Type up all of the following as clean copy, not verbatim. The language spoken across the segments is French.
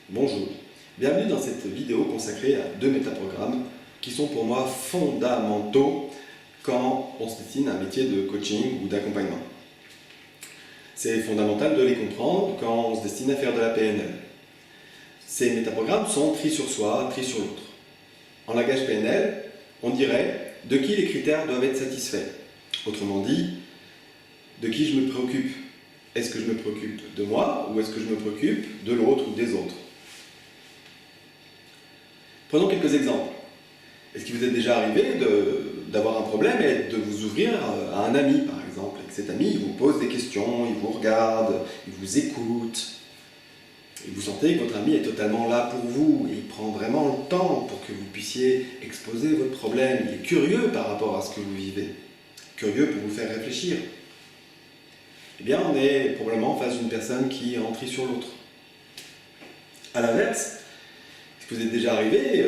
Bonjour, bienvenue dans cette vidéo consacrée à deux métaprogrammes qui sont pour moi fondamentaux quand on se destine à un métier de coaching ou d'accompagnement. C'est fondamental de les comprendre quand on se destine à faire de la PNL. Ces métaprogrammes sont tri sur soi, tri sur l'autre. En langage PNL, on dirait de qui les critères doivent être satisfaits. Autrement dit, de qui je me préoccupe. Est-ce que je me préoccupe de moi ou est-ce que je me préoccupe de l'autre ou des autres? Prenons quelques exemples. Est-ce qu'il vous est déjà arrivé d'avoir un problème et de vous ouvrir à un ami, par exemple, et que cet ami il vous pose des questions, il vous regarde, il vous écoute, et vous sentez que votre ami est totalement là pour vous, et il prend vraiment le temps pour que vous puissiez exposer votre problème, il est curieux par rapport à ce que vous vivez, curieux pour vous faire réfléchir. Eh bien, on est probablement face d'une personne qui est en tri sur l'autre. A l'inverse, est-ce que vous êtes déjà arrivé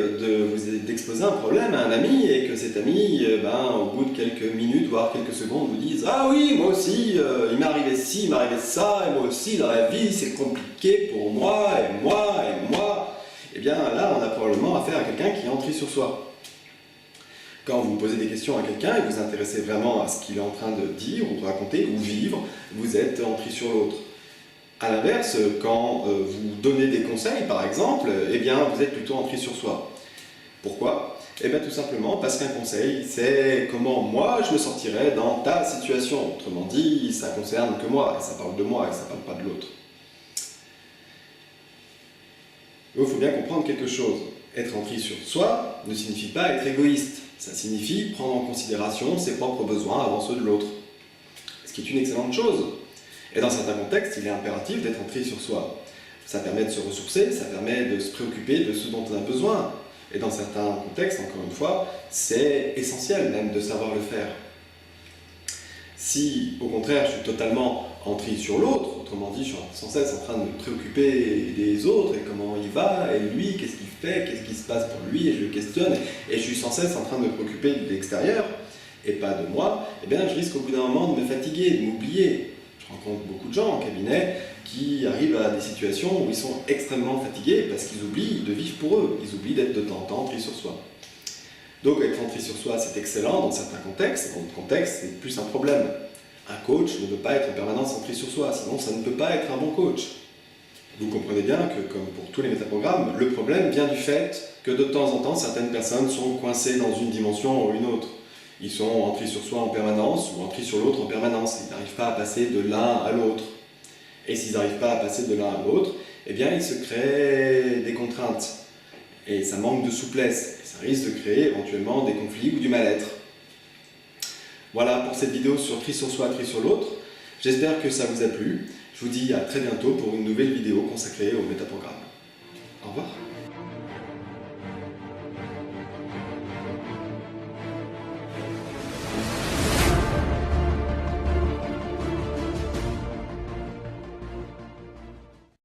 d'exposer un problème à un ami et que cet ami, au bout de quelques minutes, voire quelques secondes, vous dise « Ah oui, moi aussi, il m'est arrivé ci, il m'est arrivé ça, et moi aussi, dans la vie, c'est compliqué pour moi, et moi, et moi. » Eh bien, là, on a probablement affaire à quelqu'un qui est en tri sur soi. Quand vous posez des questions à quelqu'un et vous vous intéressez vraiment à ce qu'il est en train de dire, ou raconter, ou vivre, vous êtes en tri sur l'autre. A l'inverse, quand vous donnez des conseils, par exemple, eh bien, vous êtes plutôt en tri sur soi. Pourquoi? Eh bien, tout simplement parce qu'un conseil, c'est comment moi je me sortirais dans ta situation. Autrement dit, ça concerne que moi, et ça parle de moi, et ça ne parle pas de l'autre. Il faut bien comprendre quelque chose. Être en tri sur soi ne signifie pas être égoïste. Ça signifie prendre en considération ses propres besoins avant ceux de l'autre. Ce qui est une excellente chose. Et dans certains contextes, il est impératif d'être en tri sur soi. Ça permet de se ressourcer, ça permet de se préoccuper de ce dont on a besoin. Et dans certains contextes, encore une fois, c'est essentiel même de savoir le faire. Si, au contraire, je suis totalement en tri sur l'autre, autrement dit, je suis sans cesse en train de me préoccuper des autres, et comment il va, et lui, qu'est-ce qu'il fait, qu'est-ce qui se passe pour lui, et je le questionne, et je suis sans cesse en train de me préoccuper de l'extérieur, et pas de moi, eh bien, je risque au bout d'un moment de me fatiguer, de m'oublier. Je rencontre beaucoup de gens en cabinet qui arrivent à des situations où ils sont extrêmement fatigués parce qu'ils oublient de vivre pour eux, ils oublient d'être de temps en temps tri sur soi. Donc être en tri sur soi, c'est excellent dans certains contextes, dans d'autres contextes, c'est plus un problème. Un coach ne peut pas être en permanence en tri sur soi, sinon ça ne peut pas être un bon coach. Vous comprenez bien que, comme pour tous les métaprogrammes, le problème vient du fait que de temps en temps, certaines personnes sont coincées dans une dimension ou une autre. Ils sont en tri sur soi en permanence ou en tri sur l'autre en permanence. Ils n'arrivent pas à passer de l'un à l'autre. Et s'ils n'arrivent pas à passer de l'un à l'autre, eh bien ils se créent des contraintes. Et ça manque de souplesse. Et ça risque de créer éventuellement des conflits ou du mal-être. Voilà pour cette vidéo sur tri sur soi, tri sur l'autre. J'espère que ça vous a plu. Je vous dis à très bientôt pour une nouvelle vidéo consacrée au métaprogramme. Au revoir.